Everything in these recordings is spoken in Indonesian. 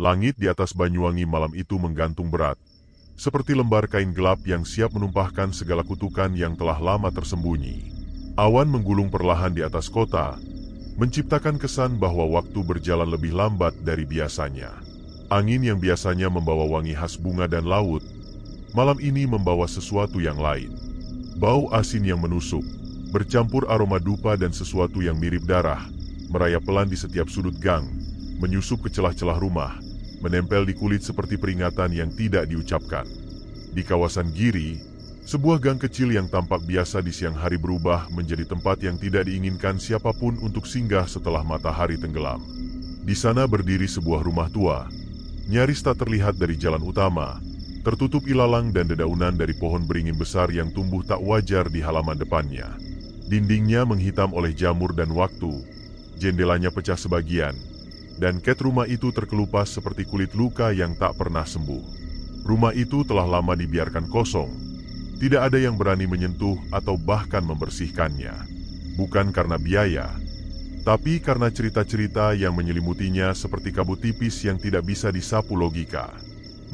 Langit di atas Banyuwangi malam itu menggantung berat, seperti lembar kain gelap yang siap menumpahkan segala kutukan yang telah lama tersembunyi. Awan menggulung perlahan di atas kota, menciptakan kesan bahwa waktu berjalan lebih lambat dari biasanya. Angin yang biasanya membawa wangi khas bunga dan laut, malam ini membawa sesuatu yang lain. Bau asin yang menusuk, bercampur aroma dupa dan sesuatu yang mirip darah, merayap pelan di setiap sudut gang, menyusup ke celah-celah rumah, menempel di kulit seperti peringatan yang tidak diucapkan. Di kawasan Giri, sebuah gang kecil yang tampak biasa di siang hari berubah menjadi tempat yang tidak diinginkan siapapun untuk singgah setelah matahari tenggelam. Di sana berdiri sebuah rumah tua, nyaris tak terlihat dari jalan utama, tertutup ilalang dan dedaunan dari pohon beringin besar yang tumbuh tak wajar di halaman depannya. Dindingnya menghitam oleh jamur dan waktu, jendelanya pecah sebagian, dan cat rumah itu terkelupas seperti kulit luka yang tak pernah sembuh. Rumah itu telah lama dibiarkan kosong, tidak ada yang berani menyentuh atau bahkan membersihkannya. Bukan karena biaya, tapi karena cerita-cerita yang menyelimutinya seperti kabut tipis yang tidak bisa disapu logika.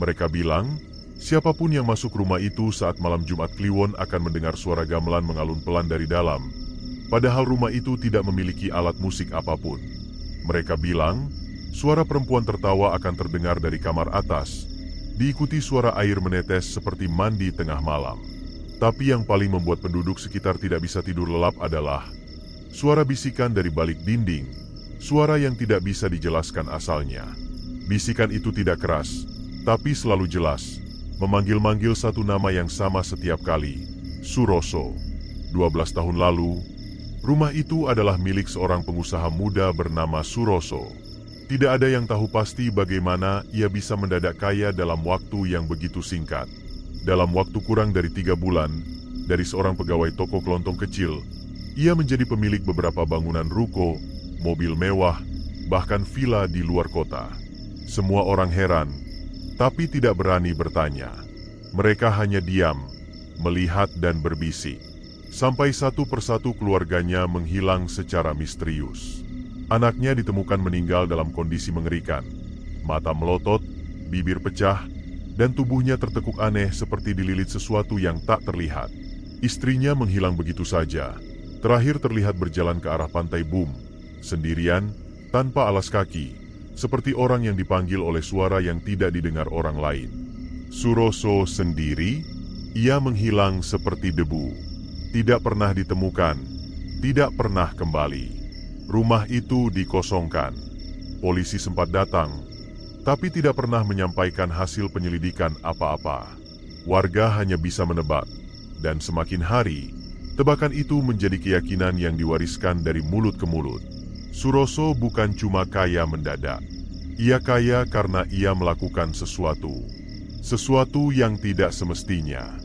Mereka bilang, siapapun yang masuk rumah itu saat malam Jumat Kliwon akan mendengar suara gamelan mengalun pelan dari dalam, padahal rumah itu tidak memiliki alat musik apapun. Mereka bilang, suara perempuan tertawa akan terdengar dari kamar atas, diikuti suara air menetes seperti mandi tengah malam. Tapi yang paling membuat penduduk sekitar tidak bisa tidur lelap adalah suara bisikan dari balik dinding, suara yang tidak bisa dijelaskan asalnya. Bisikan itu tidak keras, tapi selalu jelas, memanggil-manggil satu nama yang sama setiap kali, Suroso. 12 tahun lalu, rumah itu adalah milik seorang pengusaha muda bernama Suroso. Tidak ada yang tahu pasti bagaimana ia bisa mendadak kaya dalam waktu yang begitu singkat. Dalam waktu kurang dari 3 bulan, dari seorang pegawai toko kelontong kecil, ia menjadi pemilik beberapa bangunan ruko, mobil mewah, bahkan villa di luar kota. Semua orang heran, tapi tidak berani bertanya. Mereka hanya diam, melihat dan berbisik. Sampai satu persatu keluarganya menghilang secara misterius. Anaknya ditemukan meninggal dalam kondisi mengerikan. Mata melotot, bibir pecah, dan tubuhnya tertekuk aneh seperti dililit sesuatu yang tak terlihat. Istrinya menghilang begitu saja. Terakhir terlihat berjalan ke arah pantai Bum, sendirian, tanpa alas kaki, seperti orang yang dipanggil oleh suara yang tidak didengar orang lain. Suroso sendiri, ia menghilang seperti debu. Tidak pernah ditemukan, tidak pernah kembali. Rumah itu dikosongkan. Polisi sempat datang, tapi tidak pernah menyampaikan hasil penyelidikan apa-apa. Warga hanya bisa menebak, dan semakin hari, tebakan itu menjadi keyakinan yang diwariskan dari mulut ke mulut. Suroso bukan cuma kaya mendadak. Ia kaya karena ia melakukan sesuatu yang tidak semestinya.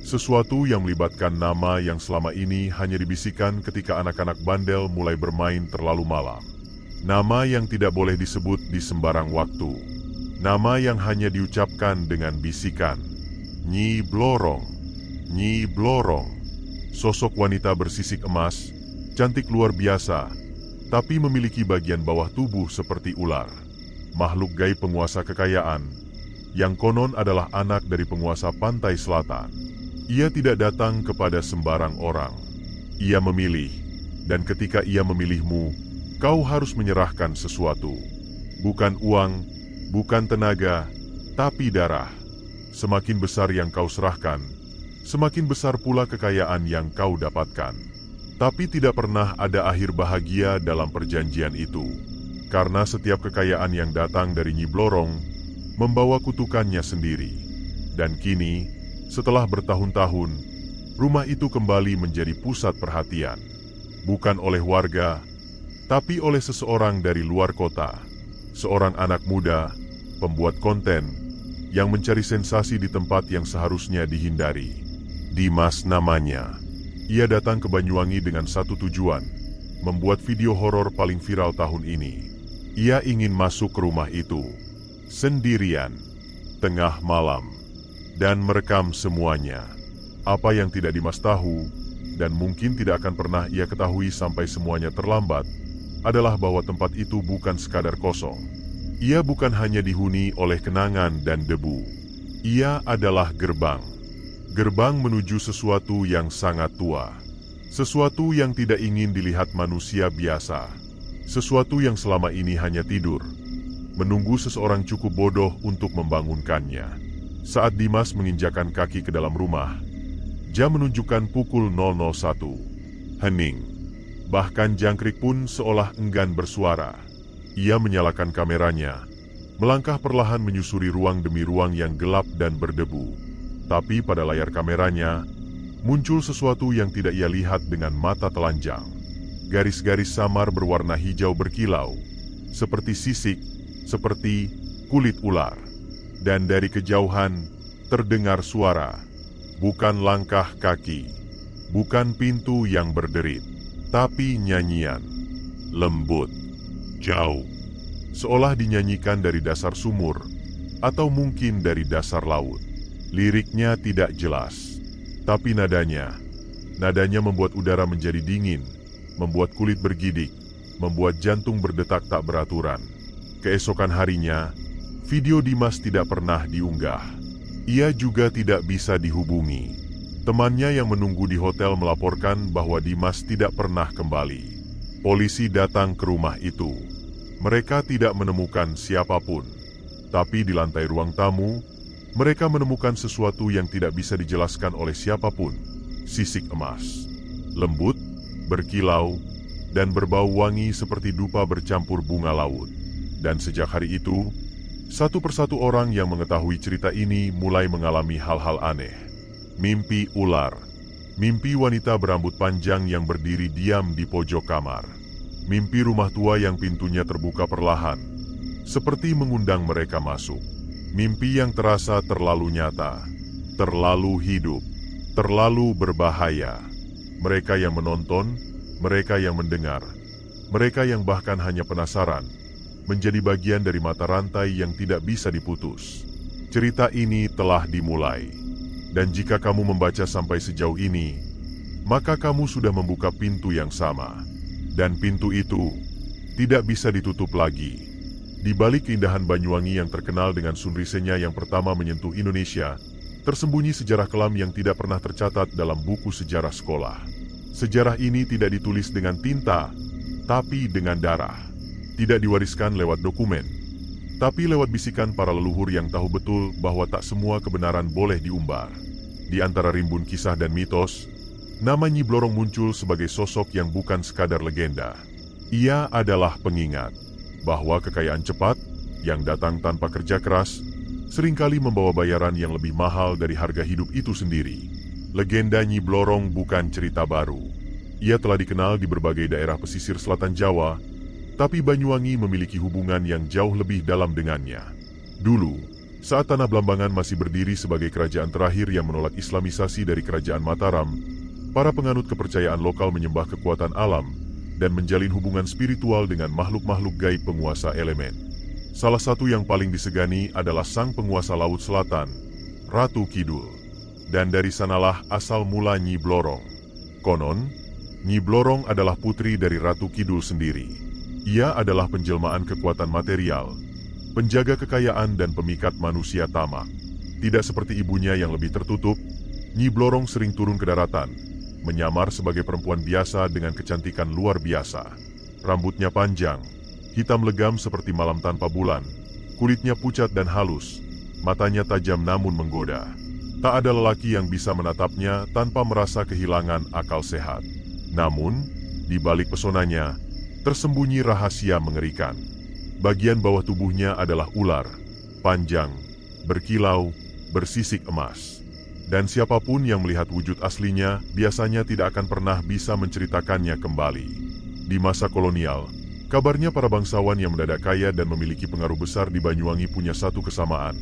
Sesuatu yang melibatkan nama yang selama ini hanya dibisikkan ketika anak-anak bandel mulai bermain terlalu malam. Nama yang tidak boleh disebut di sembarang waktu. Nama yang hanya diucapkan dengan bisikan. Nyi Blorong, Nyi Blorong. Sosok wanita bersisik emas, cantik luar biasa, tapi memiliki bagian bawah tubuh seperti ular. Makhluk gaib penguasa kekayaan, yang konon adalah anak dari penguasa pantai selatan. Ia tidak datang kepada sembarang orang. Ia memilih, dan ketika ia memilihmu, kau harus menyerahkan sesuatu. Bukan uang, bukan tenaga, tapi darah. Semakin besar yang kau serahkan, semakin besar pula kekayaan yang kau dapatkan. Tapi tidak pernah ada akhir bahagia dalam perjanjian itu. Karena setiap kekayaan yang datang dari Nyi Blorong membawa kutukannya sendiri. Dan kini, setelah bertahun-tahun, rumah itu kembali menjadi pusat perhatian. Bukan oleh warga, tapi oleh seseorang dari luar kota. Seorang anak muda, pembuat konten, yang mencari sensasi di tempat yang seharusnya dihindari. Dimas namanya. Ia datang ke Banyuwangi dengan satu tujuan, membuat video horor paling viral tahun ini. Ia ingin masuk ke rumah itu, sendirian, tengah malam, dan merekam semuanya. Apa yang tidak Dimas tahu, dan mungkin tidak akan pernah ia ketahui sampai semuanya terlambat, adalah bahwa tempat itu bukan sekadar kosong. Ia bukan hanya dihuni oleh kenangan dan debu. Ia adalah gerbang. Gerbang menuju sesuatu yang sangat tua. Sesuatu yang tidak ingin dilihat manusia biasa. Sesuatu yang selama ini hanya tidur, menunggu seseorang cukup bodoh untuk membangunkannya. Saat Dimas menginjakan kaki ke dalam rumah, jam menunjukkan pukul 001. Hening. Bahkan jangkrik pun seolah enggan bersuara. Ia menyalakan kameranya, melangkah perlahan menyusuri ruang demi ruang yang gelap dan berdebu. Tapi pada layar kameranya, muncul sesuatu yang tidak ia lihat dengan mata telanjang. Garis-garis samar berwarna hijau berkilau, seperti sisik, seperti kulit ular. Dan dari kejauhan, terdengar suara. Bukan langkah kaki, bukan pintu yang berderit, tapi nyanyian. Lembut. Jauh, seolah dinyanyikan dari dasar sumur, atau mungkin dari dasar laut. Liriknya tidak jelas, tapi nadanya membuat udara menjadi dingin, membuat kulit bergidik, membuat jantung berdetak tak beraturan. Keesokan harinya, video Dimas tidak pernah diunggah. Ia juga tidak bisa dihubungi. Temannya yang menunggu di hotel melaporkan bahwa Dimas tidak pernah kembali. Polisi datang ke rumah itu. Mereka tidak menemukan siapapun. Tapi di lantai ruang tamu, mereka menemukan sesuatu yang tidak bisa dijelaskan oleh siapapun. Sisik emas. Lembut, berkilau, dan berbau wangi seperti dupa bercampur bunga laut. Dan sejak hari itu, satu persatu orang yang mengetahui cerita ini mulai mengalami hal-hal aneh. Mimpi ular. Mimpi wanita berambut panjang yang berdiri diam di pojok kamar. Mimpi rumah tua yang pintunya terbuka perlahan, seperti mengundang mereka masuk. Mimpi yang terasa terlalu nyata, terlalu hidup, terlalu berbahaya. Mereka yang menonton, mereka yang mendengar, mereka yang bahkan hanya penasaran, menjadi bagian dari mata rantai yang tidak bisa diputus. Cerita ini telah dimulai. Dan jika kamu membaca sampai sejauh ini, maka kamu sudah membuka pintu yang sama. Dan pintu itu tidak bisa ditutup lagi. Di balik keindahan Banyuwangi yang terkenal dengan sunrisenya yang pertama menyentuh Indonesia, tersembunyi sejarah kelam yang tidak pernah tercatat dalam buku sejarah sekolah. Sejarah ini tidak ditulis dengan tinta, tapi dengan darah. Tidak diwariskan lewat dokumen, tapi lewat bisikan para leluhur yang tahu betul bahwa tak semua kebenaran boleh diumbar. Di antara rimbun kisah dan mitos, nama Nyi Blorong muncul sebagai sosok yang bukan sekadar legenda. Ia adalah pengingat bahwa kekayaan cepat yang datang tanpa kerja keras seringkali membawa bayaran yang lebih mahal dari harga hidup itu sendiri. Legenda Nyi Blorong bukan cerita baru. Ia telah dikenal di berbagai daerah pesisir selatan Jawa, tapi Banyuwangi memiliki hubungan yang jauh lebih dalam dengannya. Dulu, saat Tanah Blambangan masih berdiri sebagai kerajaan terakhir yang menolak Islamisasi dari Kerajaan Mataram, para penganut kepercayaan lokal menyembah kekuatan alam dan menjalin hubungan spiritual dengan makhluk-makhluk gaib penguasa elemen. Salah satu yang paling disegani adalah sang penguasa Laut Selatan, Ratu Kidul. Dan dari sanalah asal mula Nyi Blorong. Konon, Nyi Blorong adalah putri dari Ratu Kidul sendiri. Ia adalah penjelmaan kekuatan material, penjaga kekayaan dan pemikat manusia tamak. Tidak seperti ibunya yang lebih tertutup, Nyi Blorong sering turun ke daratan, menyamar sebagai perempuan biasa dengan kecantikan luar biasa. Rambutnya panjang, hitam legam seperti malam tanpa bulan, kulitnya pucat dan halus, matanya tajam namun menggoda. Tak ada lelaki yang bisa menatapnya tanpa merasa kehilangan akal sehat. Namun, di balik pesonanya, tersembunyi rahasia mengerikan. Bagian bawah tubuhnya adalah ular, panjang, berkilau, bersisik emas. Dan siapapun yang melihat wujud aslinya biasanya tidak akan pernah bisa menceritakannya kembali. Di masa kolonial, kabarnya para bangsawan yang mendadak kaya dan memiliki pengaruh besar di Banyuwangi punya satu kesamaan.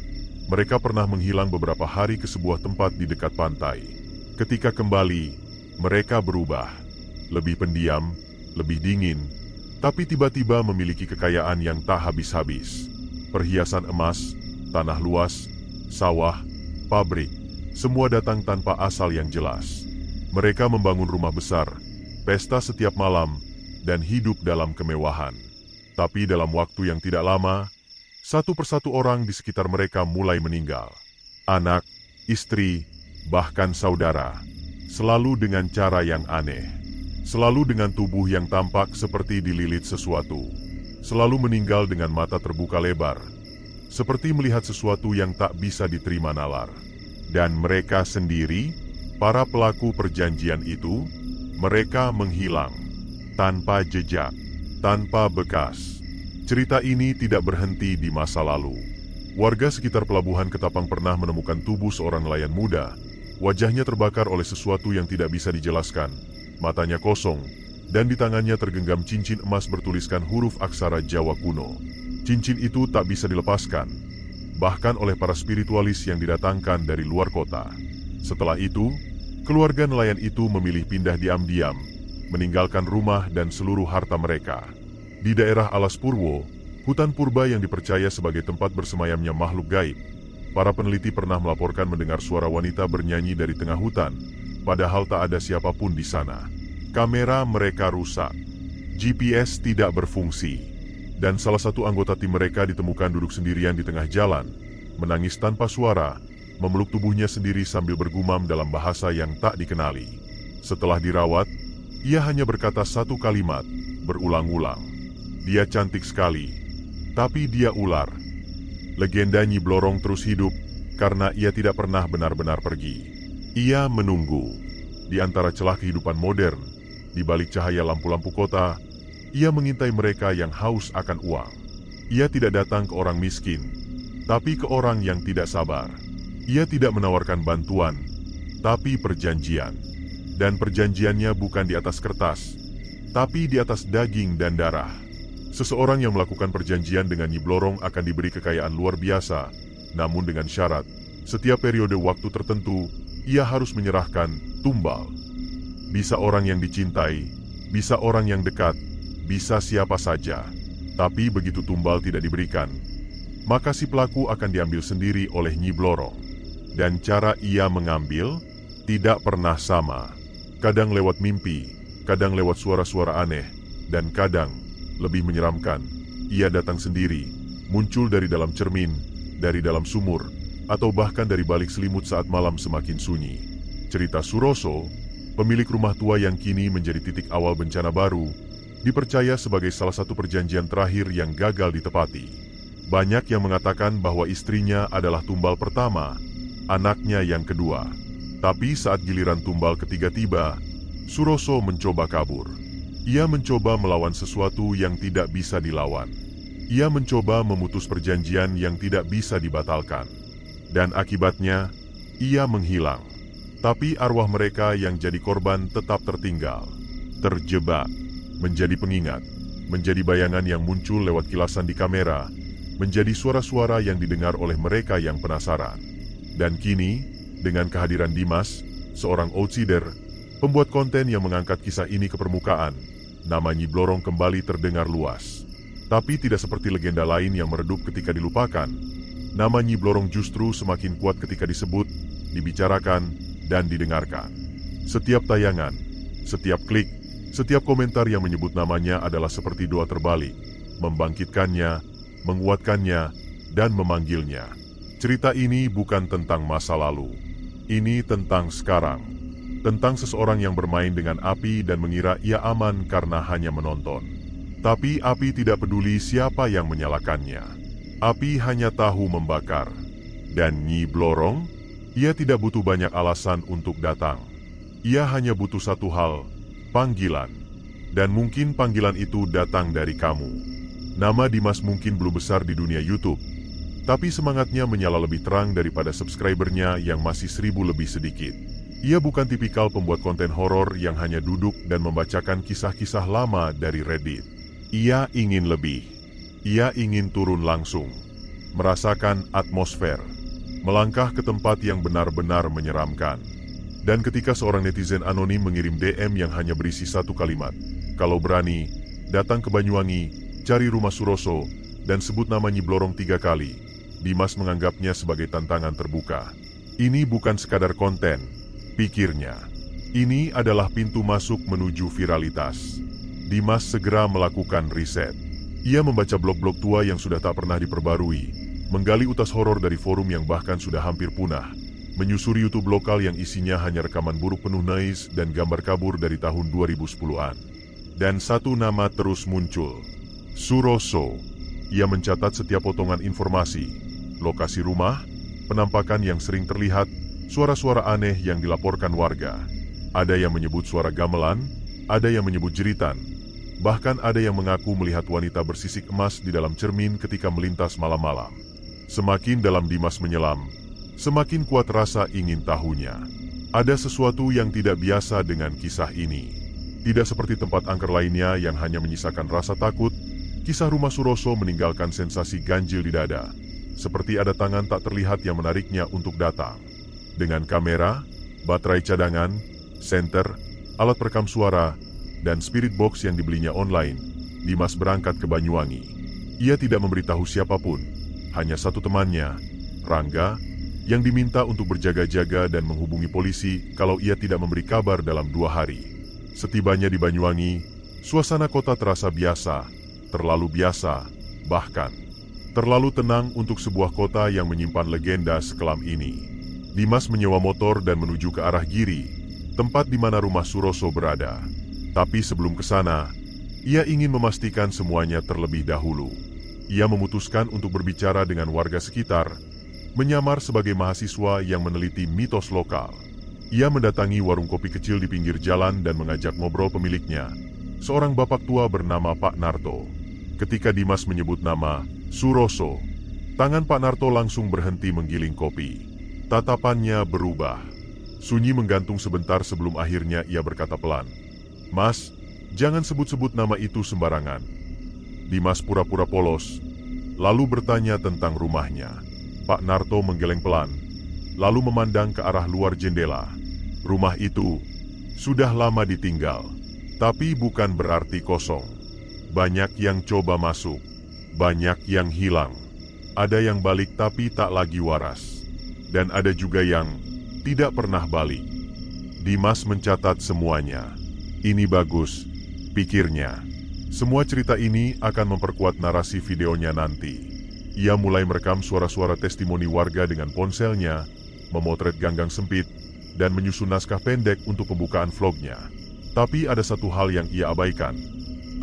Mereka pernah menghilang beberapa hari ke sebuah tempat di dekat pantai. Ketika kembali, mereka berubah. Lebih pendiam, lebih dingin, tapi tiba-tiba memiliki kekayaan yang tak habis-habis. Perhiasan emas, tanah luas, sawah, pabrik, semua datang tanpa asal yang jelas. Mereka membangun rumah besar, pesta setiap malam, dan hidup dalam kemewahan. Tapi dalam waktu yang tidak lama, Satu persatu orang di sekitar mereka mulai meninggal. Anak, istri, bahkan saudara. Selalu dengan cara yang aneh. Selalu dengan tubuh yang tampak seperti dililit sesuatu. Selalu meninggal dengan mata terbuka lebar. Seperti melihat sesuatu yang tak bisa diterima nalar. Dan mereka sendiri, para pelaku perjanjian itu, mereka menghilang. Tanpa jejak, tanpa bekas. Cerita ini tidak berhenti di masa lalu. Warga sekitar pelabuhan Ketapang pernah menemukan tubuh seorang nelayan muda. Wajahnya terbakar oleh sesuatu yang tidak bisa dijelaskan. Matanya kosong, dan di tangannya tergenggam cincin emas bertuliskan huruf aksara Jawa kuno. Cincin itu tak bisa dilepaskan, bahkan oleh para spiritualis yang didatangkan dari luar kota. Setelah itu, keluarga nelayan itu memilih pindah diam-diam, meninggalkan rumah dan seluruh harta mereka. Di daerah Alas Purwo, hutan purba yang dipercaya sebagai tempat bersemayamnya makhluk gaib, para peneliti pernah melaporkan mendengar suara wanita bernyanyi dari tengah hutan, padahal tak ada siapapun di sana. Kamera mereka rusak, GPS tidak berfungsi, dan salah satu anggota tim mereka ditemukan duduk sendirian di tengah jalan, menangis tanpa suara, memeluk tubuhnya sendiri sambil bergumam dalam bahasa yang tak dikenali. Setelah dirawat, ia hanya berkata satu kalimat, berulang-ulang. Dia cantik sekali, tapi dia ular. Legenda Nyi Blorong terus hidup karena ia tidak pernah benar-benar pergi. Ia menunggu. Di antara celah kehidupan modern, di balik cahaya lampu-lampu kota, ia mengintai mereka yang haus akan uang. Ia tidak datang ke orang miskin, tapi ke orang yang tidak sabar. Ia tidak menawarkan bantuan, tapi perjanjian. Dan perjanjiannya bukan di atas kertas, tapi di atas daging dan darah. Seseorang yang melakukan perjanjian dengan Nyi Blorong akan diberi kekayaan luar biasa, namun dengan syarat, setiap periode waktu tertentu, ia harus menyerahkan tumbal. Bisa orang yang dicintai, bisa orang yang dekat, bisa siapa saja. Tapi begitu tumbal tidak diberikan, maka si pelaku akan diambil sendiri oleh Nyi Blorong. Dan cara ia mengambil tidak pernah sama. Kadang lewat mimpi, kadang lewat suara-suara aneh, dan kadang lebih menyeramkan, ia datang sendiri, muncul dari dalam cermin, dari dalam sumur, atau bahkan dari balik selimut saat malam semakin sunyi. Cerita Suroso, pemilik rumah tua yang kini menjadi titik awal bencana baru, dipercaya sebagai salah satu perjanjian terakhir yang gagal ditepati. Banyak yang mengatakan bahwa istrinya adalah tumbal pertama, anaknya yang kedua. Tapi saat giliran tumbal ketiga tiba, Suroso mencoba kabur. Ia mencoba melawan sesuatu yang tidak bisa dilawan. Ia mencoba memutus perjanjian yang tidak bisa dibatalkan. Dan akibatnya, ia menghilang. Tapi arwah mereka yang jadi korban tetap tertinggal. Terjebak, menjadi pengingat, menjadi bayangan yang muncul lewat kilasan di kamera, menjadi suara-suara yang didengar oleh mereka yang penasaran. Dan kini, dengan kehadiran Dimas, seorang outsider, pembuat konten yang mengangkat kisah ini ke permukaan, nama Nyi Blorong kembali terdengar luas. Tapi tidak seperti legenda lain yang meredup ketika dilupakan. Nama Nyi Blorong justru semakin kuat ketika disebut, dibicarakan, dan didengarkan. Setiap tayangan, setiap klik, setiap komentar yang menyebut namanya adalah seperti doa terbalik, membangkitkannya, menguatkannya, dan memanggilnya. Cerita ini bukan tentang masa lalu. Ini tentang sekarang. Tentang seseorang yang bermain dengan api dan mengira ia aman karena hanya menonton. Tapi api tidak peduli siapa yang menyalakannya. Api hanya tahu membakar. Dan Nyi Blorong, ia tidak butuh banyak alasan untuk datang. Ia hanya butuh satu hal, panggilan. Dan mungkin panggilan itu datang dari kamu. Nama Dimas mungkin belum besar di dunia YouTube, tapi semangatnya menyala lebih terang daripada subscribernya yang masih 1000 lebih sedikit. Ia bukan tipikal pembuat konten horor yang hanya duduk dan membacakan kisah-kisah lama dari Reddit. Ia ingin lebih. Ia ingin turun langsung, merasakan atmosfer, melangkah ke tempat yang benar-benar menyeramkan. Dan ketika seorang netizen anonim mengirim DM yang hanya berisi satu kalimat, "Kalau berani, datang ke Banyuwangi, cari rumah Suroso, dan sebut nama Nyi Blorong 3 kali," Dimas menganggapnya sebagai tantangan terbuka. Ini bukan sekadar konten, pikirnya. Ini adalah pintu masuk menuju viralitas. Dimas segera melakukan riset. Ia membaca blog-blog tua yang sudah tak pernah diperbarui, menggali utas horor dari forum yang bahkan sudah hampir punah, menyusuri YouTube lokal yang isinya hanya rekaman buruk penuh noise dan gambar kabur dari tahun 2010-an. Dan satu nama terus muncul, Suroso. Ia mencatat setiap potongan informasi, lokasi rumah, penampakan yang sering terlihat, suara-suara aneh yang dilaporkan warga. Ada yang menyebut suara gamelan, ada yang menyebut jeritan. Bahkan ada yang mengaku melihat wanita bersisik emas di dalam cermin ketika melintas malam-malam. Semakin dalam Dimas menyelam, semakin kuat rasa ingin tahunya. Ada sesuatu yang tidak biasa dengan kisah ini. Tidak seperti tempat angker lainnya yang hanya menyisakan rasa takut, kisah rumah Suroso meninggalkan sensasi ganjil di dada. Seperti ada tangan tak terlihat yang menariknya untuk datang. Dengan kamera, baterai cadangan, senter, alat perekam suara, dan spirit box yang dibelinya online, Dimas berangkat ke Banyuwangi. Ia tidak memberitahu siapapun, hanya satu temannya, Rangga, yang diminta untuk berjaga-jaga dan menghubungi polisi kalau ia tidak memberi kabar dalam 2 hari. Setibanya di Banyuwangi, suasana kota terasa biasa, terlalu biasa, bahkan terlalu tenang untuk sebuah kota yang menyimpan legenda sekelam ini. Dimas menyewa motor dan menuju ke arah Giri, tempat di mana rumah Suroso berada. Tapi sebelum ke sana, ia ingin memastikan semuanya terlebih dahulu. Ia memutuskan untuk berbicara dengan warga sekitar, menyamar sebagai mahasiswa yang meneliti mitos lokal. Ia mendatangi warung kopi kecil di pinggir jalan dan mengajak ngobrol pemiliknya, seorang bapak tua bernama Pak Narto. Ketika Dimas menyebut nama Suroso, tangan Pak Narto langsung berhenti menggiling kopi. Tatapannya berubah. Sunyi menggantung sebentar sebelum akhirnya ia berkata pelan, "Mas, jangan sebut-sebut nama itu sembarangan." Dimas pura-pura polos, lalu bertanya tentang rumahnya. Pak Narto menggeleng pelan, lalu memandang ke arah luar jendela. Rumah itu sudah lama ditinggal, tapi bukan berarti kosong. Banyak yang coba masuk, banyak yang hilang. Ada yang balik tapi tak lagi waras. Dan ada juga yang tidak pernah balik. Dimas mencatat semuanya. Ini bagus, pikirnya. Semua cerita ini akan memperkuat narasi videonya nanti. Ia mulai merekam suara-suara testimoni warga dengan ponselnya, memotret ganggang sempit, dan menyusun naskah pendek untuk pembukaan vlognya. Tapi ada satu hal yang ia abaikan.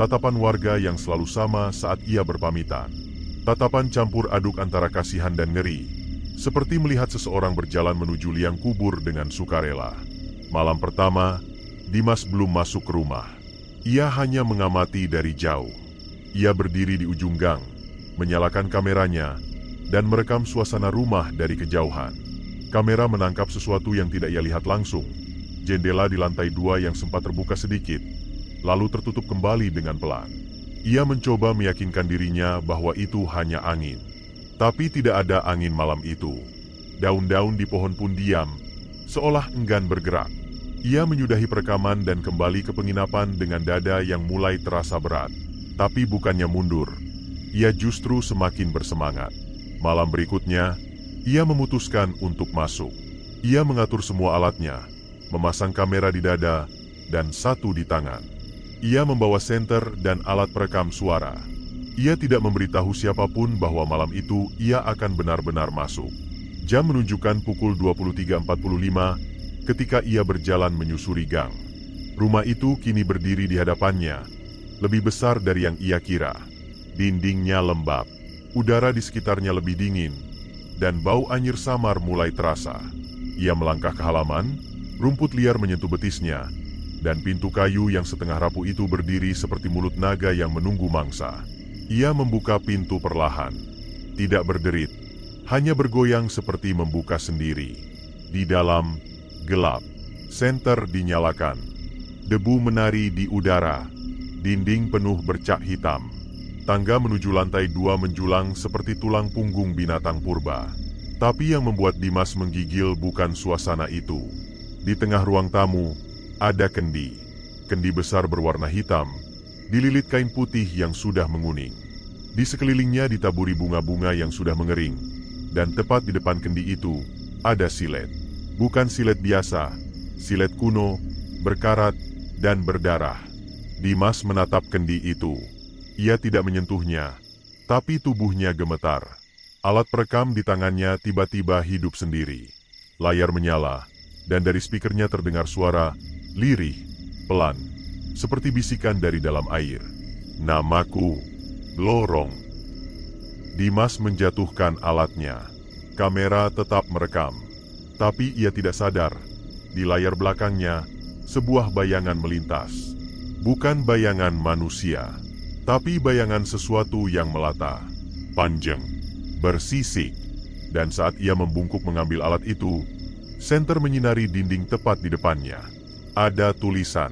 Tatapan warga yang selalu sama saat ia berpamitan. Tatapan campur aduk antara kasihan dan ngeri. Seperti melihat seseorang berjalan menuju liang kubur dengan sukarela. Malam pertama, Dimas belum masuk ke rumah. Ia hanya mengamati dari jauh. Ia berdiri di ujung gang, menyalakan kameranya, dan merekam suasana rumah dari kejauhan. Kamera menangkap sesuatu yang tidak ia lihat langsung. Jendela di lantai 2 yang sempat terbuka sedikit, lalu tertutup kembali dengan pelan. Ia mencoba meyakinkan dirinya bahwa itu hanya angin. Tapi tidak ada angin malam itu. Daun-daun di pohon pun diam, seolah enggan bergerak. Ia menyudahi perekaman dan kembali ke penginapan dengan dada yang mulai terasa berat. Tapi bukannya mundur, ia justru semakin bersemangat. Malam berikutnya, ia memutuskan untuk masuk. Ia mengatur semua alatnya, memasang kamera di dada, dan satu di tangan. Ia membawa senter dan alat perekam suara. Ia tidak memberitahu siapapun bahwa malam itu ia akan benar-benar masuk. Jam menunjukkan pukul 23.45 ketika ia berjalan menyusuri gang. Rumah itu kini berdiri di hadapannya, lebih besar dari yang ia kira. Dindingnya lembab, udara di sekitarnya lebih dingin, dan bau anyir samar mulai terasa. Ia melangkah ke halaman, rumput liar menyentuh betisnya, dan pintu kayu yang setengah rapuh itu berdiri seperti mulut naga yang menunggu mangsa. Ia membuka pintu perlahan, tidak berderit, hanya bergoyang seperti membuka sendiri. Di dalam, gelap, senter dinyalakan, debu menari di udara, dinding penuh bercak hitam. Tangga menuju lantai 2 menjulang seperti tulang punggung binatang purba. Tapi yang membuat Dimas menggigil bukan suasana itu. Di tengah ruang tamu, ada kendi. Kendi besar berwarna hitam, dililit kain putih yang sudah menguning. Di sekelilingnya ditaburi bunga-bunga yang sudah mengering. Dan tepat di depan kendi itu, ada silet. Bukan silet biasa, silet kuno, berkarat, dan berdarah. Dimas menatap kendi itu. Ia tidak menyentuhnya, tapi tubuhnya gemetar. Alat perekam di tangannya tiba-tiba hidup sendiri. Layar menyala, dan dari speakernya terdengar suara lirih, pelan, seperti bisikan dari dalam air. "Namaku, Glorong." Dimas menjatuhkan alatnya. Kamera tetap merekam, tapi ia tidak sadar. Di layar belakangnya, sebuah bayangan melintas. Bukan bayangan manusia, tapi bayangan sesuatu yang melata, panjang, bersisik. Dan saat ia membungkuk mengambil alat itu, senter menyinari dinding tepat di depannya. Ada tulisan,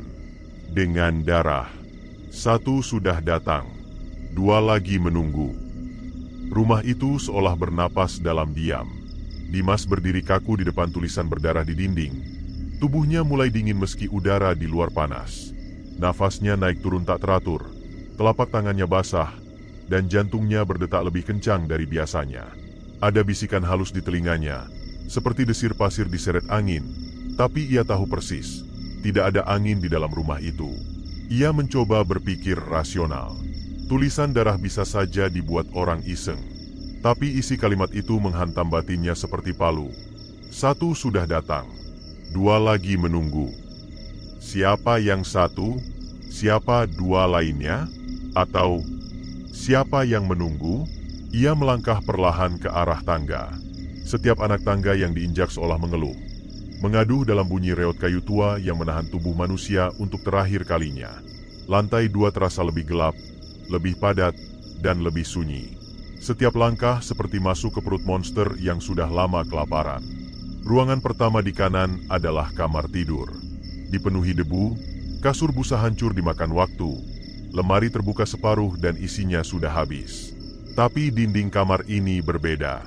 dengan darah. 1 sudah datang, 2 lagi menunggu. Rumah itu seolah bernapas dalam diam. Dimas berdiri kaku di depan tulisan berdarah di dinding. Tubuhnya mulai dingin meski udara di luar panas. Nafasnya naik turun tak teratur. Telapak tangannya basah, dan jantungnya berdetak lebih kencang dari biasanya. Ada bisikan halus di telinganya, seperti desir pasir diseret angin. Tapi ia tahu persis, tidak ada angin di dalam rumah itu. Ia mencoba berpikir rasional. Tulisan darah bisa saja dibuat orang iseng. Tapi isi kalimat itu menghantam batinnya seperti palu. 1 sudah datang, 2 lagi menunggu. Siapa yang 1? Siapa 2 lainnya? Atau siapa yang menunggu? Ia melangkah perlahan ke arah tangga. Setiap anak tangga yang diinjak seolah mengeluh, mengaduh dalam bunyi reot kayu tua yang menahan tubuh manusia untuk terakhir kalinya. Lantai 2 terasa lebih gelap, lebih padat, dan lebih sunyi. Setiap langkah seperti masuk ke perut monster yang sudah lama kelaparan. Ruangan pertama di kanan adalah kamar tidur. Dipenuhi debu, kasur busa hancur dimakan waktu, lemari terbuka separuh dan isinya sudah habis. Tapi dinding kamar ini berbeda.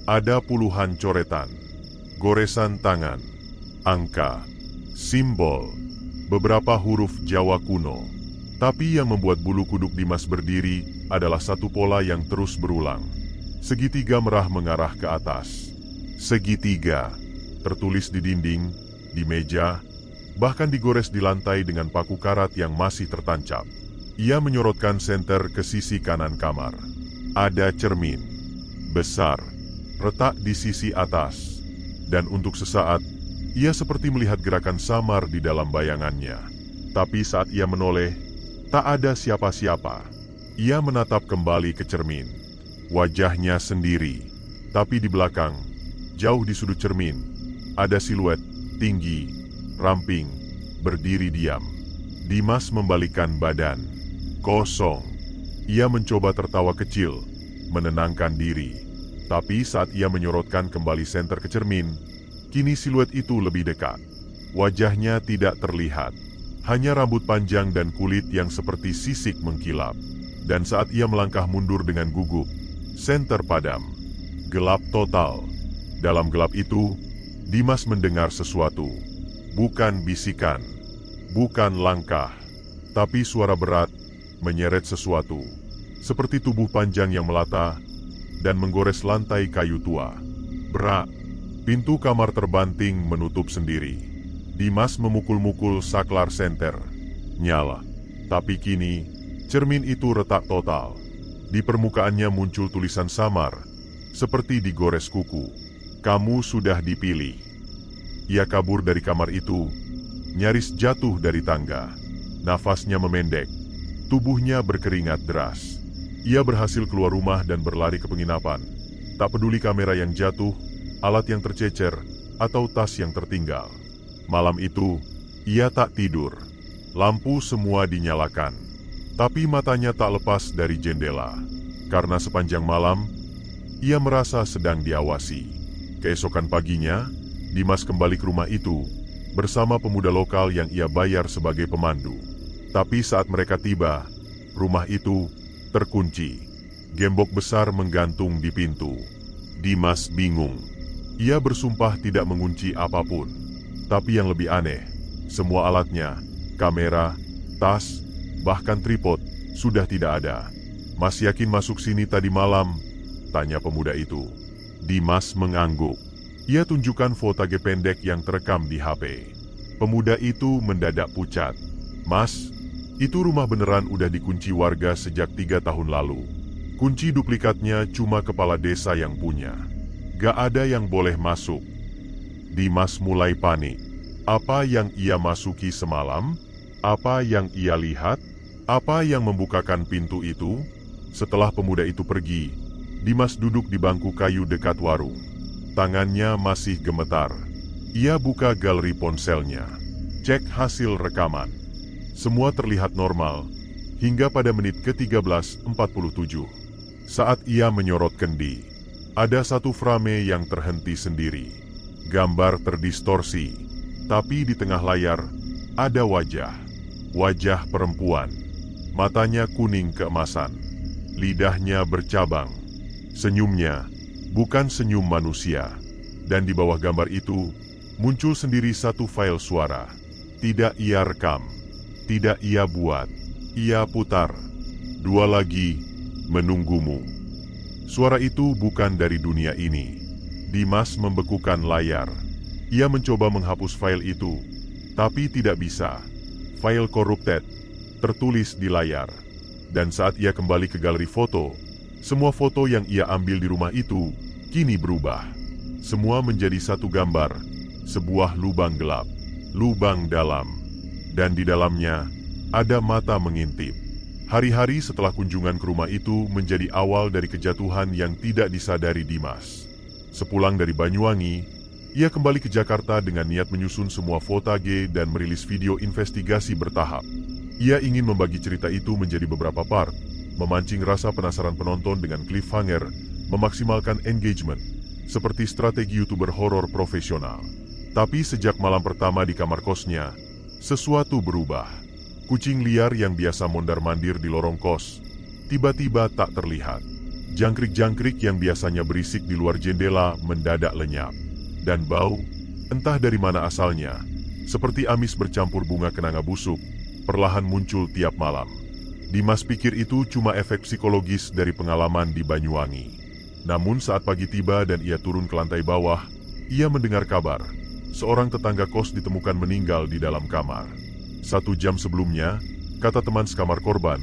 Ada puluhan coretan, goresan tangan, angka, simbol, beberapa huruf Jawa kuno. Tapi yang membuat bulu kuduk Dimas berdiri adalah satu pola yang terus berulang. Segitiga merah mengarah ke atas. Segitiga, tertulis di dinding, di meja, bahkan digores di lantai dengan paku karat yang masih tertancap. Ia menyorotkan senter ke sisi kanan kamar. Ada cermin besar, retak di sisi atas. Dan untuk sesaat, ia seperti melihat gerakan samar di dalam bayangannya. Tapi saat ia menoleh, tak ada siapa-siapa. Ia menatap kembali ke cermin. Wajahnya sendiri. Tapi di belakang, jauh di sudut cermin, ada siluet tinggi, ramping, berdiri diam. Dimas membalikkan badan. Kosong. Ia mencoba tertawa kecil, menenangkan diri. Tapi saat ia menyorotkan kembali senter ke cermin, kini siluet itu lebih dekat. Wajahnya tidak terlihat. Hanya rambut panjang dan kulit yang seperti sisik mengkilap. Dan saat ia melangkah mundur dengan gugup, senter padam. Gelap total. Dalam gelap itu, Dimas mendengar sesuatu. Bukan bisikan, bukan langkah, tapi suara berat menyeret sesuatu. Seperti tubuh panjang yang melata dan menggores lantai kayu tua. Brak, pintu kamar terbanting menutup sendiri. Dimas memukul-mukul saklar senter. Nyala. Tapi kini, cermin itu retak total. Di permukaannya muncul tulisan samar, seperti digores kuku. Kamu sudah dipilih. Ia kabur dari kamar itu, nyaris jatuh dari tangga. Nafasnya memendek, tubuhnya berkeringat deras. Ia berhasil keluar rumah dan berlari ke penginapan. Tak peduli kamera yang jatuh, alat yang tercecer, atau tas yang tertinggal. Malam itu, ia tak tidur. Lampu semua dinyalakan. Tapi matanya tak lepas dari jendela. Karena sepanjang malam, ia merasa sedang diawasi. Keesokan paginya, Dimas kembali ke rumah itu, bersama pemuda lokal yang ia bayar sebagai pemandu. Tapi saat mereka tiba, rumah itu terkunci. Gembok besar menggantung di pintu. Dimas bingung. Ia bersumpah tidak mengunci apapun. Tapi yang lebih aneh, semua alatnya, kamera, tas, bahkan tripod, sudah tidak ada. Mas yakin masuk sini tadi malam? Tanya pemuda itu. Dimas mengangguk. Ia tunjukkan fotage pendek yang terekam di HP. Pemuda itu mendadak pucat. Mas, Itu rumah beneran udah dikunci warga sejak 3 tahun lalu. Kunci duplikatnya cuma kepala desa yang punya. Gak ada yang boleh masuk. Dimas mulai panik. Apa yang ia masuki semalam? Apa yang ia lihat? Apa yang membukakan pintu itu? Setelah pemuda itu pergi, Dimas duduk di bangku kayu dekat warung. Tangannya masih gemetar. Ia buka galeri ponselnya. Cek hasil rekaman. Semua terlihat normal, hingga pada menit ke-13.47. Saat ia menyorot kendi, ada satu frame yang terhenti sendiri. Gambar terdistorsi, tapi di tengah layar ada wajah. Wajah perempuan. Matanya kuning keemasan. Lidahnya bercabang. Senyumnya bukan senyum manusia. Dan di bawah gambar itu muncul sendiri satu file suara. Tidak ia rekam, tidak ia buat, ia putar. 2 lagi, menunggumu. Suara itu bukan dari dunia ini. Dimas membekukan layar. Ia mencoba menghapus file itu, tapi tidak bisa. File corrupted, tertulis di layar. Dan saat ia kembali ke galeri foto, semua foto yang ia ambil di rumah itu kini berubah. Semua menjadi satu gambar, sebuah lubang gelap. Lubang dalam, dan di dalamnya ada mata mengintip. Hari-hari setelah kunjungan ke rumah itu menjadi awal dari kejatuhan yang tidak disadari Dimas. Sepulang dari Banyuwangi, ia kembali ke Jakarta dengan niat menyusun semua footage dan merilis video investigasi bertahap. Ia ingin membagi cerita itu menjadi beberapa part, memancing rasa penasaran penonton dengan cliffhanger, memaksimalkan engagement, seperti strategi YouTuber horor profesional. Tapi sejak malam pertama di kamar kosnya, sesuatu berubah. Kucing liar yang biasa mondar-mandir di lorong kos, tiba-tiba tak terlihat. Jangkrik-jangkrik yang biasanya berisik di luar jendela mendadak lenyap. Dan bau, entah dari mana asalnya, seperti amis bercampur bunga kenanga busuk, perlahan muncul tiap malam. Dimas pikir itu cuma efek psikologis dari pengalaman di Banyuwangi. Namun saat pagi tiba dan ia turun ke lantai bawah, ia mendengar kabar. Seorang tetangga kos ditemukan meninggal di dalam kamar. 1 jam sebelumnya, kata teman sekamar korban,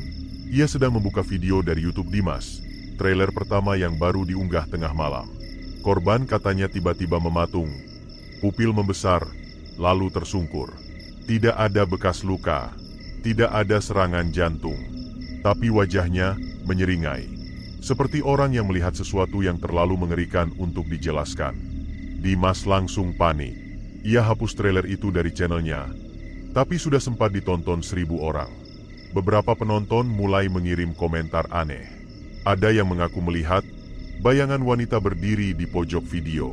ia sedang membuka video dari YouTube Dimas, trailer pertama yang baru diunggah tengah malam. Korban katanya tiba-tiba mematung, pupil membesar, lalu tersungkur. Tidak ada bekas luka, tidak ada serangan jantung, tapi wajahnya menyeringai, seperti orang yang melihat sesuatu yang terlalu mengerikan untuk dijelaskan. Dimas langsung panik. Ia hapus trailer itu dari channelnya, tapi sudah sempat ditonton 1000 orang. Beberapa penonton mulai mengirim komentar aneh. Ada yang mengaku melihat bayangan wanita berdiri di pojok video.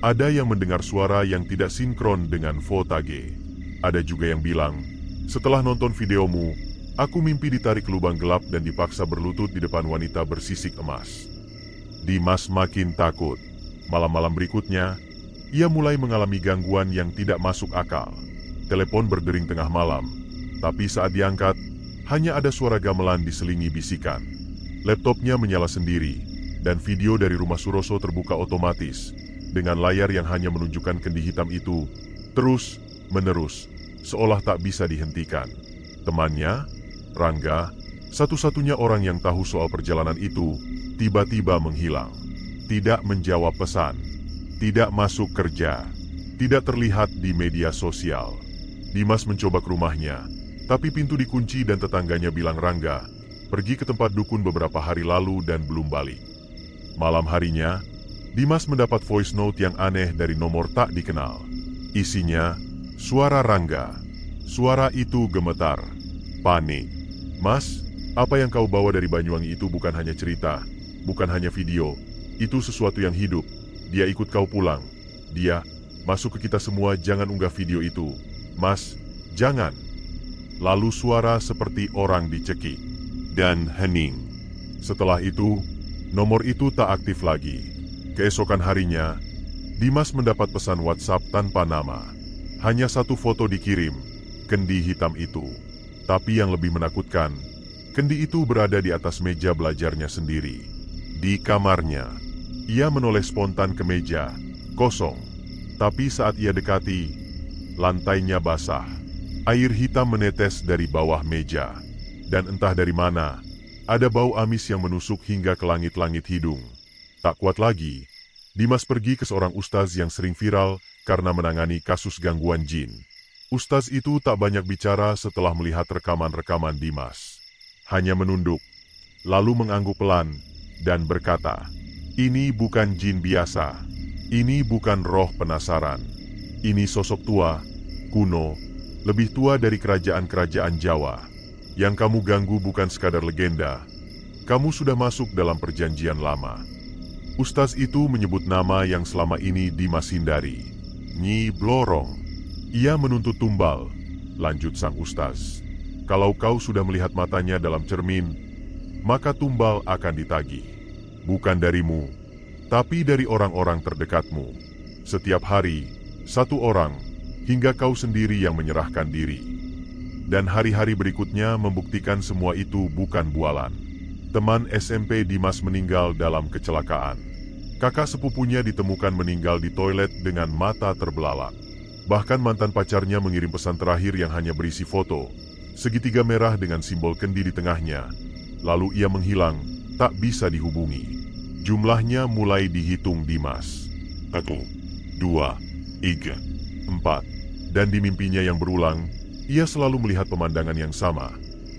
Ada yang mendengar suara yang tidak sinkron dengan footage. Ada juga yang bilang, setelah nonton videomu, aku mimpi ditarik ke lubang gelap dan dipaksa berlutut di depan wanita bersisik emas. Dimas makin takut. Malam-malam berikutnya, ia mulai mengalami gangguan yang tidak masuk akal. Telepon berdering tengah malam, tapi saat diangkat, hanya ada suara gamelan diselingi bisikan. Laptopnya menyala sendiri, dan video dari rumah Suroso terbuka otomatis, dengan layar yang hanya menunjukkan kendi hitam itu, terus, menerus, seolah tak bisa dihentikan. Temannya, Rangga, satu-satunya orang yang tahu soal perjalanan itu, tiba-tiba menghilang. Tidak menjawab pesan. Tidak masuk kerja, tidak terlihat di media sosial. Dimas mencoba ke rumahnya, tapi pintu dikunci dan tetangganya bilang Rangga pergi ke tempat dukun beberapa hari lalu dan belum balik. Malam harinya, Dimas mendapat voice note yang aneh dari nomor tak dikenal. Isinya, suara Rangga. Suara itu gemetar, panik. Mas, apa yang kau bawa dari Banyuwangi itu bukan hanya cerita, bukan hanya video, itu sesuatu yang hidup. Dia ikut kau pulang. Dia masuk ke kita semua, jangan unggah video itu. Mas, jangan. Lalu suara seperti orang dicekik dan hening. Setelah itu, nomor itu tak aktif lagi. Keesokan harinya, Dimas mendapat pesan WhatsApp tanpa nama. Hanya satu foto dikirim, kendi hitam itu. Tapi yang lebih menakutkan, kendi itu berada di atas meja belajarnya sendiri. Di kamarnya. Ia menoleh spontan ke meja, kosong. Tapi saat ia dekati, lantainya basah. Air hitam menetes dari bawah meja. Dan entah dari mana, ada bau amis yang menusuk hingga ke langit-langit hidung. Tak kuat lagi, Dimas pergi ke seorang ustaz yang sering viral karena menangani kasus gangguan jin. Ustaz itu tak banyak bicara setelah melihat rekaman-rekaman Dimas. Hanya menunduk, lalu mengangguk pelan, dan berkata, "Ini bukan jin biasa. Ini bukan roh penasaran. Ini sosok tua, kuno, lebih tua dari kerajaan-kerajaan Jawa. Yang kamu ganggu bukan sekadar legenda. Kamu sudah masuk dalam perjanjian lama." Ustaz itu menyebut nama yang selama ini Dimas hindari. Nyi Blorong. Ia menuntut tumbal, lanjut sang ustaz. Kalau kau sudah melihat matanya dalam cermin, maka tumbal akan ditagih. Bukan darimu, tapi dari orang-orang terdekatmu. Setiap hari, satu orang, hingga kau sendiri yang menyerahkan diri. Dan hari-hari berikutnya membuktikan semua itu bukan bualan. Teman SMP Dimas meninggal dalam kecelakaan. Kakak sepupunya ditemukan meninggal di toilet dengan mata terbelalak. Bahkan mantan pacarnya mengirim pesan terakhir yang hanya berisi foto, segitiga merah dengan simbol kendi di tengahnya. Lalu ia menghilang, tak bisa dihubungi. Jumlahnya mulai dihitung Dimas. 1, 2, 3, 4. Dan di mimpinya yang berulang, ia selalu melihat pemandangan yang sama.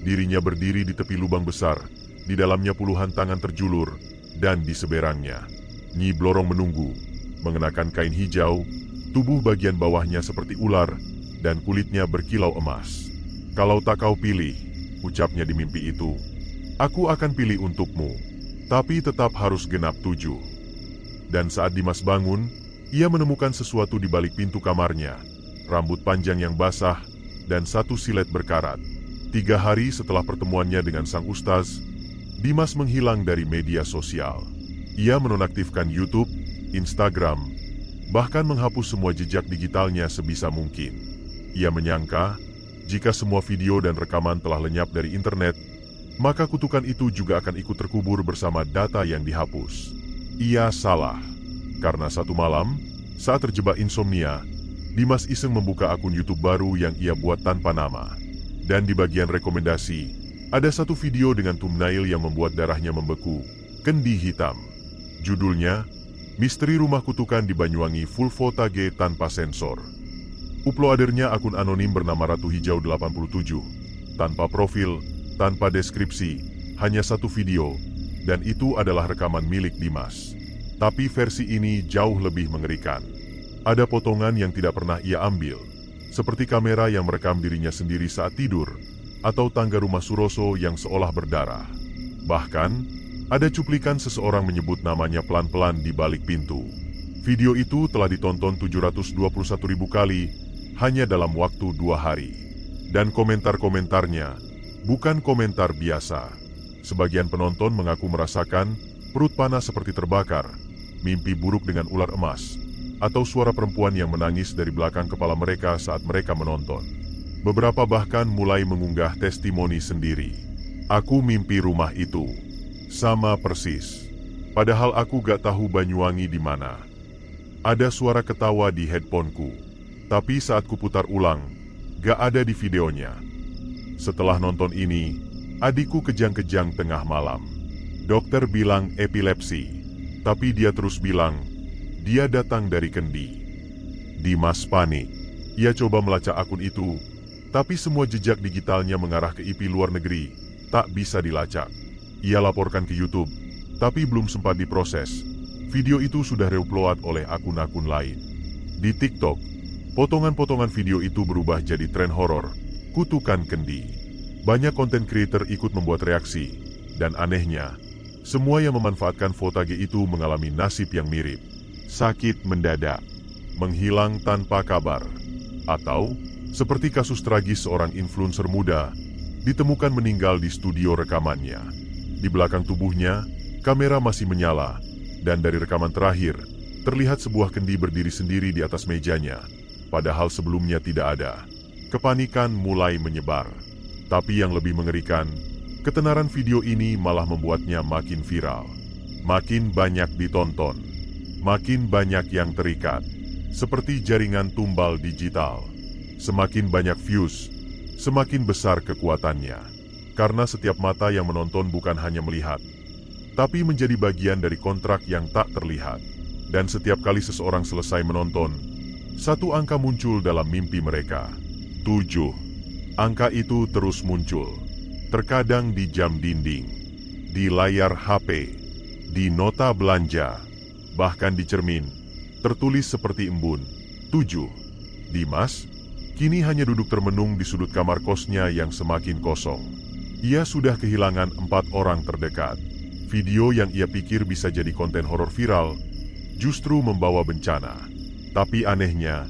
Dirinya berdiri di tepi lubang besar, di dalamnya puluhan tangan terjulur, dan di seberangnya. Nyi Blorong menunggu, mengenakan kain hijau, tubuh bagian bawahnya seperti ular, dan kulitnya berkilau emas. "Kalau tak kau pilih," ucapnya di mimpi itu, "aku akan pilih untukmu, tapi tetap harus genap 7. Dan saat Dimas bangun, ia menemukan sesuatu di balik pintu kamarnya, rambut panjang yang basah, dan satu silet berkarat. 3 hari setelah pertemuannya dengan sang ustaz, Dimas menghilang dari media sosial. Ia menonaktifkan YouTube, Instagram, bahkan menghapus semua jejak digitalnya sebisa mungkin. Ia menyangka, jika semua video dan rekaman telah lenyap dari internet, maka kutukan itu juga akan ikut terkubur bersama data yang dihapus. Ia salah, karena satu malam, saat terjebak insomnia, Dimas iseng membuka akun YouTube baru yang ia buat tanpa nama. Dan di bagian rekomendasi, ada satu video dengan thumbnail yang membuat darahnya membeku, kendi hitam. Judulnya, Misteri Rumah Kutukan di Banyuwangi Full Footage tanpa sensor. Uploadernya akun anonim bernama Ratu Hijau 87. Tanpa profil, tanpa deskripsi, hanya satu video, dan itu adalah rekaman milik Dimas. Tapi versi ini jauh lebih mengerikan. Ada potongan yang tidak pernah ia ambil, seperti kamera yang merekam dirinya sendiri saat tidur, atau tangga rumah Suroso yang seolah berdarah. Bahkan, ada cuplikan seseorang menyebut namanya pelan-pelan di balik pintu. Video itu telah ditonton 721.000 kali hanya dalam waktu 2 hari. Dan komentar-komentarnya bukan komentar biasa. Sebagian penonton mengaku merasakan perut panas seperti terbakar, mimpi buruk dengan ular emas, atau suara perempuan yang menangis dari belakang kepala mereka saat mereka menonton. Beberapa bahkan mulai mengunggah testimoni sendiri. "Aku mimpi rumah itu. Sama persis. Padahal aku gak tahu Banyuwangi di mana. Ada suara ketawa di headphoneku. Tapi saat kuputar ulang, gak ada di videonya. Setelah nonton ini, adikku kejang-kejang tengah malam. Dokter bilang epilepsi. Tapi dia terus bilang, dia datang dari kendi." Dimas panik. Ia coba melacak akun itu, tapi semua jejak digitalnya mengarah ke IP luar negeri, tak bisa dilacak. Ia laporkan ke YouTube, tapi belum sempat diproses. Video itu sudah reupload oleh akun-akun lain. Di TikTok, potongan-potongan video itu berubah jadi tren horor, kutukan kendi. Banyak konten creator ikut membuat reaksi, dan anehnya, semua yang memanfaatkan footage itu mengalami nasib yang mirip. Sakit mendadak, menghilang tanpa kabar, atau seperti kasus tragis seorang influencer muda, ditemukan meninggal di studio rekamannya. Di belakang tubuhnya, kamera masih menyala, dan dari rekaman terakhir, terlihat sebuah kendi berdiri sendiri di atas mejanya, padahal sebelumnya tidak ada. Kepanikan mulai menyebar. Tapi yang lebih mengerikan, ketenaran video ini malah membuatnya makin viral. Makin banyak ditonton, makin banyak yang terikat, seperti jaringan tumbal digital. Semakin banyak views, semakin besar kekuatannya. Karena setiap mata yang menonton bukan hanya melihat, tapi menjadi bagian dari kontrak yang tak terlihat. Dan setiap kali seseorang selesai menonton, satu angka muncul dalam mimpi mereka. 7. Angka itu terus muncul. Terkadang di jam dinding, di layar HP, di nota belanja, bahkan di cermin, tertulis seperti embun. 7. Dimas kini hanya duduk termenung di sudut kamar kosnya yang semakin kosong. Ia sudah kehilangan 4 orang terdekat. Video yang ia pikir bisa jadi konten horor viral, justru membawa bencana. Tapi anehnya,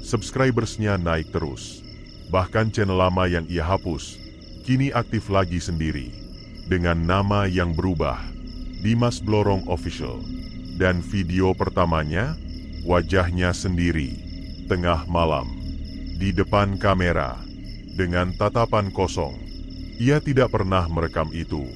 subscribersnya naik terus. Bahkan channel lama yang ia hapus, kini aktif lagi sendiri. Dengan nama yang berubah, Dimas Blorong Official. Dan video pertamanya, wajahnya sendiri, tengah malam, di depan kamera, dengan tatapan kosong. Ia tidak pernah merekam itu.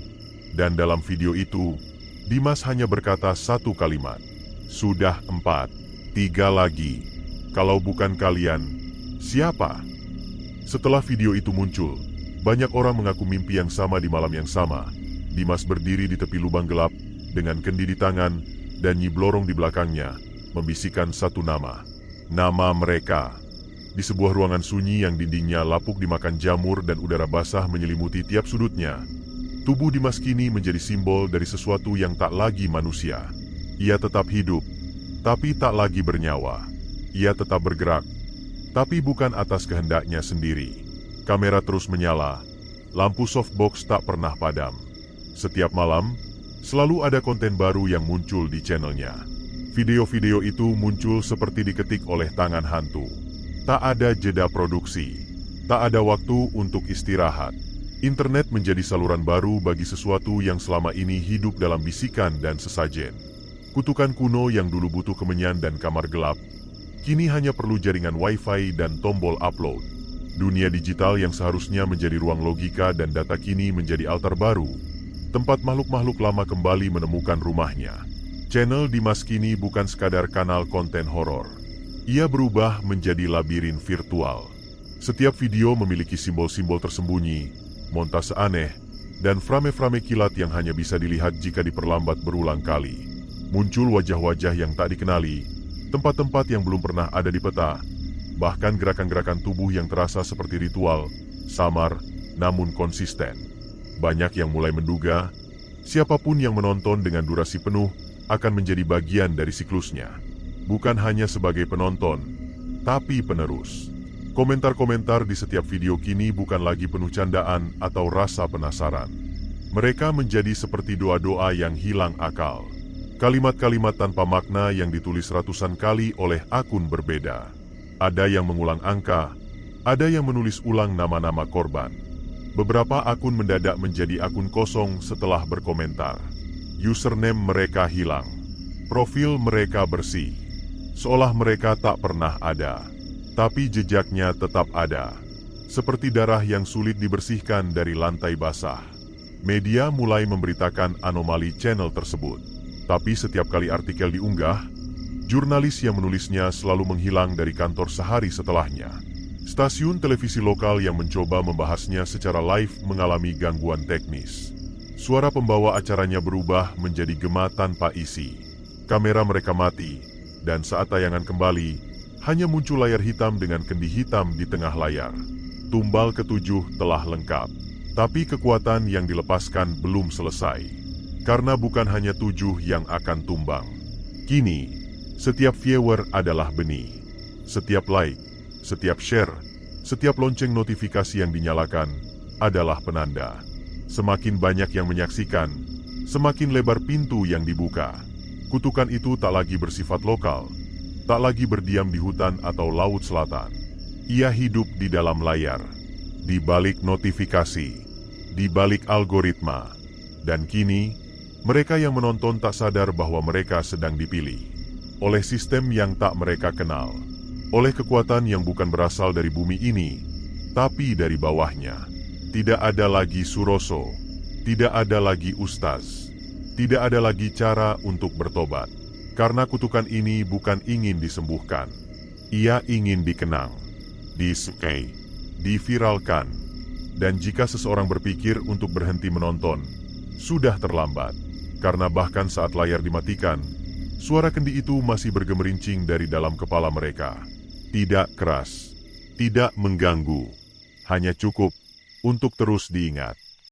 Dan dalam video itu, Dimas hanya berkata satu kalimat. Sudah 4, 3 lagi. Kalau bukan kalian, siapa? Setelah video itu muncul, banyak orang mengaku mimpi yang sama di malam yang sama. Dimas berdiri di tepi lubang gelap, dengan kendi di tangan, dan Nyi Blorong di belakangnya, membisikkan satu nama. Nama mereka. Di sebuah ruangan sunyi yang dindingnya lapuk dimakan jamur dan udara basah menyelimuti tiap sudutnya, tubuh Dimas kini menjadi simbol dari sesuatu yang tak lagi manusia. Ia tetap hidup, tapi tak lagi bernyawa. Ia tetap bergerak, tapi bukan atas kehendaknya sendiri. Kamera terus menyala, lampu softbox tak pernah padam. Setiap malam, selalu ada konten baru yang muncul di channelnya. Video-video itu muncul seperti diketik oleh tangan hantu. Tak ada jeda produksi, tak ada waktu untuk istirahat. Internet menjadi saluran baru bagi sesuatu yang selama ini hidup dalam bisikan dan sesajen. Kutukan kuno yang dulu butuh kemenyan dan kamar gelap, kini hanya perlu jaringan wifi dan tombol upload. Dunia digital yang seharusnya menjadi ruang logika dan data kini menjadi altar baru, tempat makhluk-makhluk lama kembali menemukan rumahnya. Channel Dimas kini bukan sekadar kanal konten horor. Ia berubah menjadi labirin virtual. Setiap video memiliki simbol-simbol tersembunyi, montase aneh, dan frame-frame kilat yang hanya bisa dilihat jika diperlambat berulang kali. Muncul wajah-wajah yang tak dikenali, tempat-tempat yang belum pernah ada di peta, bahkan gerakan-gerakan tubuh yang terasa seperti ritual, samar, namun konsisten. Banyak yang mulai menduga, siapapun yang menonton dengan durasi penuh akan menjadi bagian dari siklusnya. Bukan hanya sebagai penonton, tapi penerus. Komentar-komentar di setiap video kini bukan lagi penuh candaan atau rasa penasaran. Mereka menjadi seperti doa-doa yang hilang akal. Kalimat-kalimat tanpa makna yang ditulis ratusan kali oleh akun berbeda. Ada yang mengulang angka, ada yang menulis ulang nama-nama korban. Beberapa akun mendadak menjadi akun kosong setelah berkomentar. Username mereka hilang. Profil mereka bersih. Seolah mereka tak pernah ada. Tapi jejaknya tetap ada. Seperti darah yang sulit dibersihkan dari lantai basah. Media mulai memberitakan anomali channel tersebut. Tapi setiap kali artikel diunggah, jurnalis yang menulisnya selalu menghilang dari kantor sehari setelahnya. Stasiun televisi lokal yang mencoba membahasnya secara live mengalami gangguan teknis. Suara pembawa acaranya berubah menjadi gema tanpa isi. Kamera mereka mati, dan saat tayangan kembali, hanya muncul layar hitam dengan kendi hitam di tengah layar. Tumbal ke-7 telah lengkap, tapi kekuatan yang dilepaskan belum selesai. Karena bukan hanya 7 yang akan tumbang. Kini, setiap viewer adalah benih. Setiap like, setiap share, setiap lonceng notifikasi yang dinyalakan adalah penanda. Semakin banyak yang menyaksikan, semakin lebar pintu yang dibuka. Kutukan itu tak lagi bersifat lokal, tak lagi berdiam di hutan atau laut selatan. Ia hidup di dalam layar, di balik notifikasi, di balik algoritma. Dan kini, mereka yang menonton tak sadar bahwa mereka sedang dipilih oleh sistem yang tak mereka kenal, oleh kekuatan yang bukan berasal dari bumi ini, tapi dari bawahnya. Tidak ada lagi Suroso, tidak ada lagi Ustaz, tidak ada lagi cara untuk bertobat. Karena kutukan ini bukan ingin disembuhkan, ia ingin dikenang, disukai, diviralkan. Dan jika seseorang berpikir untuk berhenti menonton, sudah terlambat. Karena bahkan saat layar dimatikan, suara kendi itu masih bergemerincing dari dalam kepala mereka. Tidak keras, tidak mengganggu, hanya cukup untuk terus diingat.